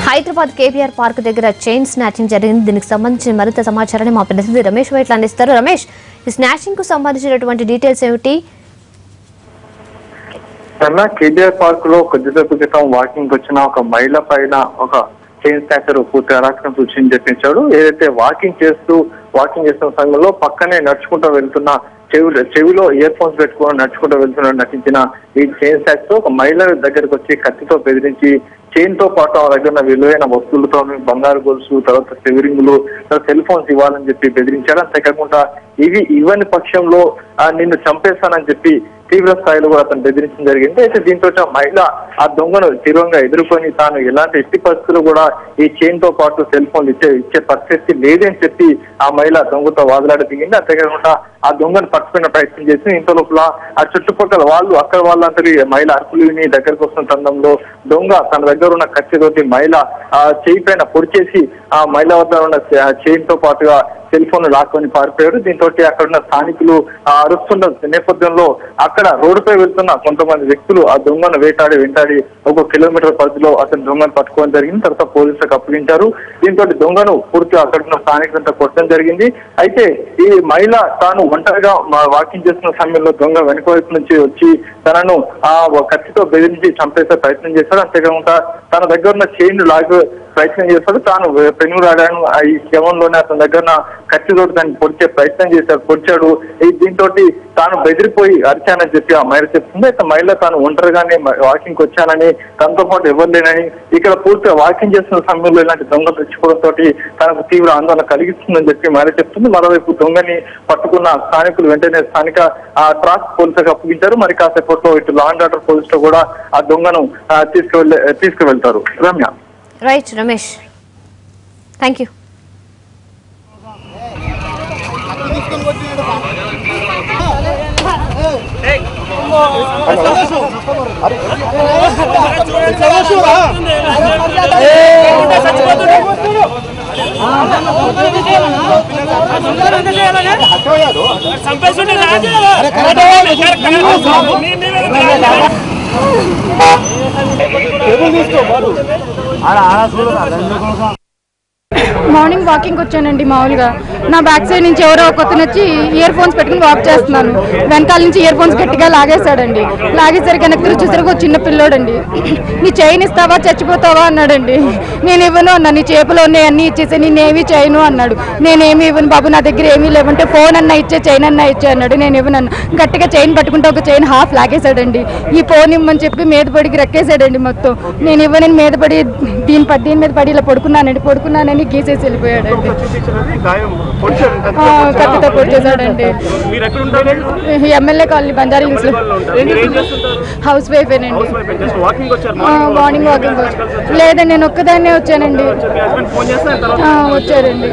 Hyderabad KBR park దగ్గర chain snatching జరిగింది. దీనికి సంబంధించిన మరింత సమాచారాన్ని మా ప్రతినిధి రమేష్ వైట్ల అందిస్తారు. రమేష్, ఈ స్నాచింగ్ కు సంబంధించినటువంటి డీటెయిల్స్ ఏమిటి? కేబీఆర్ పార్క్ లో కొద్దిసేపు క్రితం వాకింగ్ వచ్చిన ఒక మహిళ పైన ఒక చైన్ స్నాచర్ పూర్తి అరాచకం సూచించి చెప్పించాడు. ఏదైతే వాకింగ్ చేస్తున్న సమయంలో పక్కనే నడుచుకుంటూ వెళ్తున్న చెవిలో ఇయర్ ఫోన్స్ పెట్టుకుని నడుచుకుంటూ వెళ్తున్న నటించిన ఈ చైన్ స్నాచర్ ఒక మహిళ దగ్గరకు వచ్చి కత్తితో బెదిరించి చైన్ తో పాటు ఆ దగ్గర విలువైన వస్తువులతో బంగారు గొలుసు, తర్వాత సెవిరింగులు, తర్వాత సెల్ ఫోన్స్ ఇవ్వాలని చెప్పి బెదిరించారు. అంతేకాకుండా ఇవ్వని పక్షంలో నిన్ను చంపేస్తానని చెప్పి తీవ్ర స్థాయిలో కూడా అతను బెదిరించడం జరిగింది. అయితే దీంతో మహిళ ఆ దొంగను తీవ్రంగా ఎదుర్కొని తాను ఎలాంటి ఎట్టి పరిస్థితులు కూడా ఈ చైన్ తో పాటు సెల్ ఫోన్ ఇచ్చే పరిస్థితి లేదని చెప్పి ఆ మహిళ దొంగతో వాదలాడ దిగింది. అంతేకాకుండా ఆ దొంగను పట్టుకునే ప్రయత్నం చేసి ఇంత లోపల ఆ చుట్టుపక్కల అక్కడ వాళ్ళందరి మహిళ అరుపులు విని దగ్గరకు వస్తున్న తరుణంలో దొంగ తన దగ్గర ఉన్న కత్తితోటి మహిళ చేయి పైన పొడిచేసి ఆ మహిళ వద్ద ఉన్న చైన్ తో పాటుగా సెల్ ఫోన్ లాక్కొని పారిపోయాడు. దీంతో అక్కడ ఉన్న స్థానికులు అరుస్తున్న నేపథ్యంలో అక్కడ రోడ్డుపై వెళ్తున్న కొంతమంది వ్యక్తులు ఆ దొంగను వెంటాడి 1 కిలోమీటర్ పరిధిలో అతను దొంగను పట్టుకోవడం జరిగింది. తర్వాత పోలీసులకు అప్పగించారు. దీంతో దొంగను పూర్తిగా అక్కడ ఉన్న స్థానికులంతా కొట్టడం జరిగింది. అయితే ఈ మహిళ తాను ఒంటరిగా వాకింగ్ చేస్తున్న సమయంలో దొంగ వెనుక వైపు నుంచి వచ్చి తనను ఆ కత్తితో బెదిరించి చంపేసే ప్రయత్నం చేశాడు. అంతేకాకుండా తన దగ్గర ఉన్న చైన్ లాగే ప్రయత్నం చేస్తాడు. తాను పెనుగులాడాను ఈ శవంలోనే అతని దగ్గర కత్తితోటి దాన్ని పొడిచాడు. దీంతో తాను బెదిరిపోయి అరిచానని చెప్పి ఆ మహిళ చెప్తుంది. అయితే మహిళ తాను ఒంటరిగానే వాకింగ్ వచ్చానని, తనతో పాటు ఎవరు లేనని, ఇక్కడ పూర్తిగా వాకింగ్ చేస్తున్న సమయంలో ఇలాంటి దొంగ తెచ్చుకోవడంతో తనకు తీవ్ర ఆందోళన కలిగిస్తుందని చెప్పి మహిళ చెప్తుంది. మరోవైపు దొంగని పట్టుకున్న స్థానికులు వెంటనే స్థానిక ట్రాఫిక్ పోలీసులకు అప్పగించారు. మరి కాసేపట్లో ఇటు లా అండ్ ఆర్డర్ పోలీసులు కూడా ఆ దొంగను తీసుకువెళ్తారు. Ramya. Right Ramesh, thank you. Morning walking వచ్చానండి. మామూలుగా నా బ్యాక్ సైడ్ నుంచి ఎవరో ఒకతను వచ్చి ఇయర్ ఫోన్స్ పెట్టుకుని వాక్ చేస్తున్నాను. వెనకాల నుంచి ఇయర్ ఫోన్స్ గట్టిగా లాగేశాడండి. లాగేసరికి వెనక్కి వచ్చేసరికి ఒక చిన్న పిల్లోడండి, నీ చైన్ ఇస్తావా చచ్చిపోతావా అన్నాడండి. నేను ఇవ్వను అన్నా. నీ చేపలో ఉన్నాయి అన్నీ ఇచ్చేసి నేనేమి చేయను అన్నాడు. నేనేమి ఇవ్వను బాబు, నా దగ్గర ఏమీ లేవంటే ఫోన్ అన్నా ఇచ్చే, చైన్ అన్నా ఇచ్చే అన్నాడు. నేను ఇవ్వనన్నా. గట్టిగా చైన్ పట్టుకుంటే ఒక చైన్ హాఫ్ లాగేశాడండి. ఈ ఫోన్ ఇవ్వమని చెప్పి మీద పడికి రెక్కేసాడండి మొత్తం. నేను ఇవ్వనని మీద పడి దీని మీద పడి ఇలా పడుకున్నానని గీసేసి వెళ్ళిపోయాడండి. కత్తితో పొడిచేశాడండి. ఎమ్మెల్యే కాలనీ బంజారా హిల్స్ లో హౌస్ వైఫ్ ఏనండి. మార్నింగ్ వాకింగ్ లేదండి, నేను ఒక్కదాన్నే వచ్చానండి. వచ్చారండి.